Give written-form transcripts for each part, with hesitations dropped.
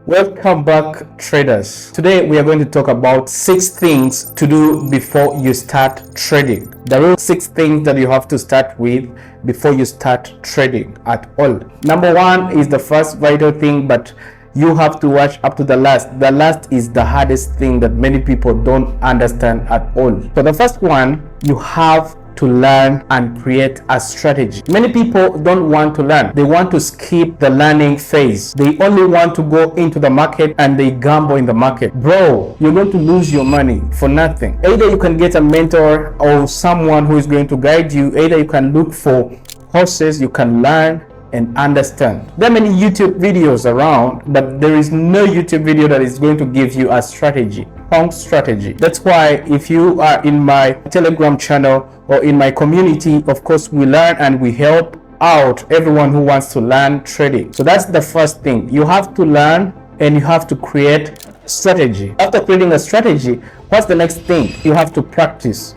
Welcome back, traders. Today we are going to talk about 6 things to do before you start trading. There are 6 things that you have to start with before you start trading at all. Number 1 is the first vital thing, but you have to watch up to the last. The last is the hardest thing that many people don't understand at all. So the first one, you have to learn and create a strategy. Many people don't want to learn. They want to skip the learning phase. They only want to go into the market and they gamble in the market. Bro, you're going to lose your money for nothing. Either you can get a mentor or someone who is going to guide you. Either you can look for courses you can learn and understand. There are many YouTube videos around, but there is no YouTube video that is going to give you a strategy. Strategy. That's why if you are in my Telegram channel or in my community, of course we learn and we help out everyone who wants to learn trading. So that's the first thing. You have to learn and you have to create strategy. After creating a strategy, what's the next thing? You have to practice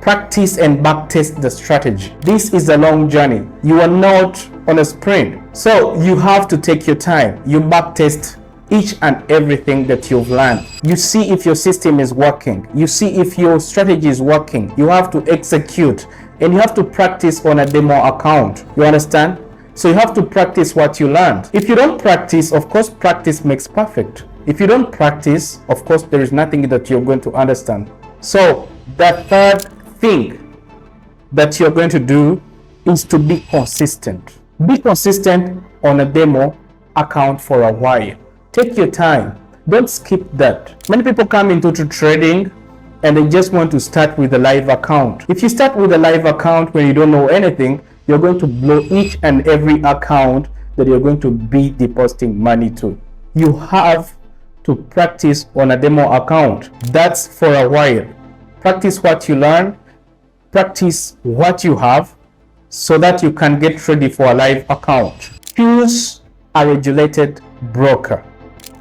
and backtest the strategy. This is a long journey. You are not on a sprint, so you have to take your time. You backtest each and everything that you've learned. You see if your system is working. You see if your strategy is working. You have to execute and you have to practice on a demo account. You understand? So you have to practice what you learned. If you don't practice, of course, practice makes perfect. If you don't practice, of course, there is nothing that you're going to understand. So the third thing that you're going to do is to be consistent. Be consistent on a demo account for a while. Take your time. Don't skip that. Many people come into trading and they just want to start with a live account. If you start with a live account when you don't know anything, you're going to blow each and every account that you're going to be depositing money to. You have to practice on a demo account. That's for a while. Practice what you learn. Practice what you have so that you can get ready for a live account. Choose a regulated broker.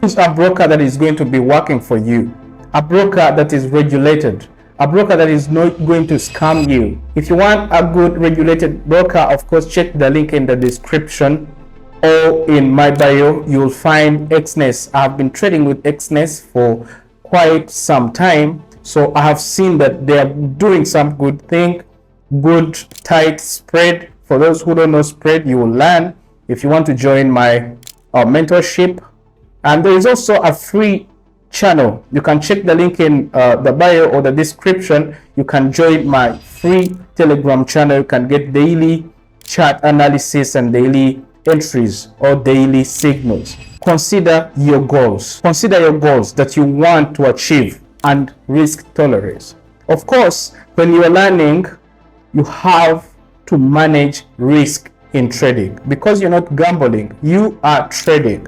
Choose a broker that is going to be working for you. A broker that is regulated. A broker that is not going to scam you. If you want a good regulated broker, of course, check the link in the description or in my bio. You'll find XAUUSD. I've been trading with XAUUSD for quite some time. So I have seen that they are doing some good thing, good tight spread. For those who don't know spread, you will learn if you want to join my mentorship. And there is also a free channel. You can check the link in the bio or the description. You can join my free Telegram channel. You can get daily chart analysis and daily entries or daily signals. Consider your goals. Consider your goals that you want to achieve and risk tolerance. Of course, when you are learning, you have to manage risk in trading because you're not gambling, you are trading.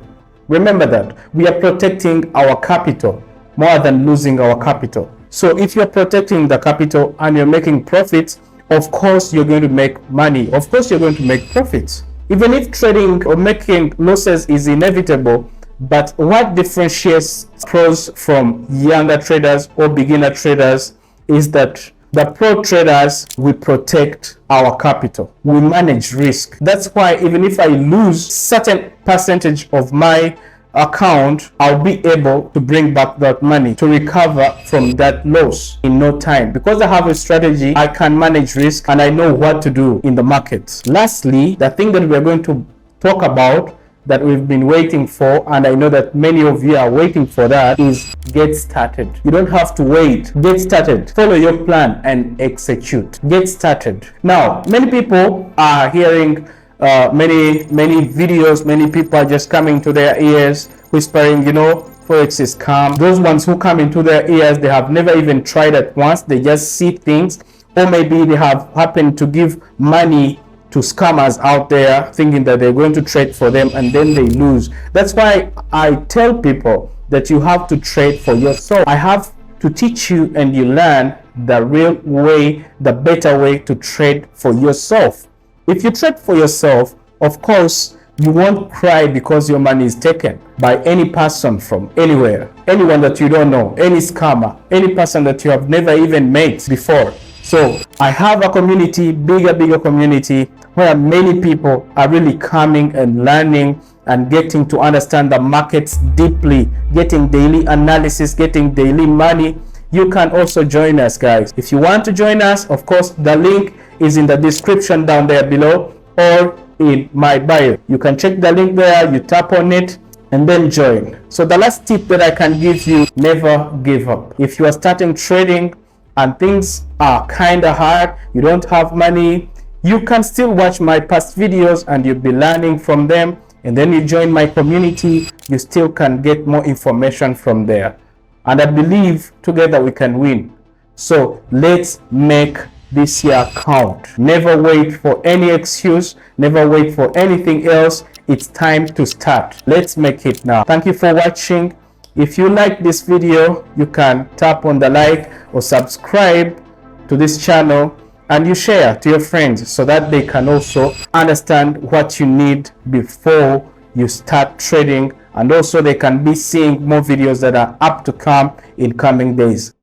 Remember that we are protecting our capital more than losing our capital. So if you're protecting the capital and you're making profits, of course you're going to make money. Of course you're going to make profits. Even if trading or making losses is inevitable, but what differentiates pros from younger traders or beginner traders is that the pro traders, we protect our capital. We manage risk. That's why even if I lose certain percentage of my account, I'll be able to bring back that money to recover from that loss in no time. Because I have a strategy, I can manage risk and I know what to do in the market. Lastly, the thing that we're going to talk about that we've been waiting for, and I know that many of you are waiting for that, is get started. You don't have to wait. Get started. Follow your plan and execute. Get started. Now, many people are hearing many videos. Many people are just coming to their ears whispering, you know, Forex is scam. Those ones who come into their ears, they have never even tried it once. They just see things, or maybe they have happened to give money to scammers out there thinking that they're going to trade for them and then they lose. That's why I tell people that you have to trade for yourself. I have to teach you and you learn the real way, the better way to trade for yourself. If you trade for yourself, of course, you won't cry because your money is taken by any person from anywhere, anyone that you don't know, any scammer, any person that you have never even met before. So I have a community, bigger community, where many people are really coming and learning and getting to understand the markets deeply, getting daily analysis, getting daily money, you can also join us, guys. If you want to join us, of course, the link is in the description down there below or in my bio. You can check the link there, you tap on it and then join. So the last tip that I can give you, never give up. If you are starting trading and things are kind of hard, you don't have money, you can still watch my past videos and you'll be learning from them, and then you join my community, you still can get more information from there. And I believe together we can win. So let's make this year count. Never wait for any excuse, never wait for anything else. It's time to start. Let's make it now. Thank you for watching. If you like this video, you can tap on the like or subscribe to this channel, and you share to your friends so that they can also understand what you need before you start trading, and also they can be seeing more videos that are up to come in coming days.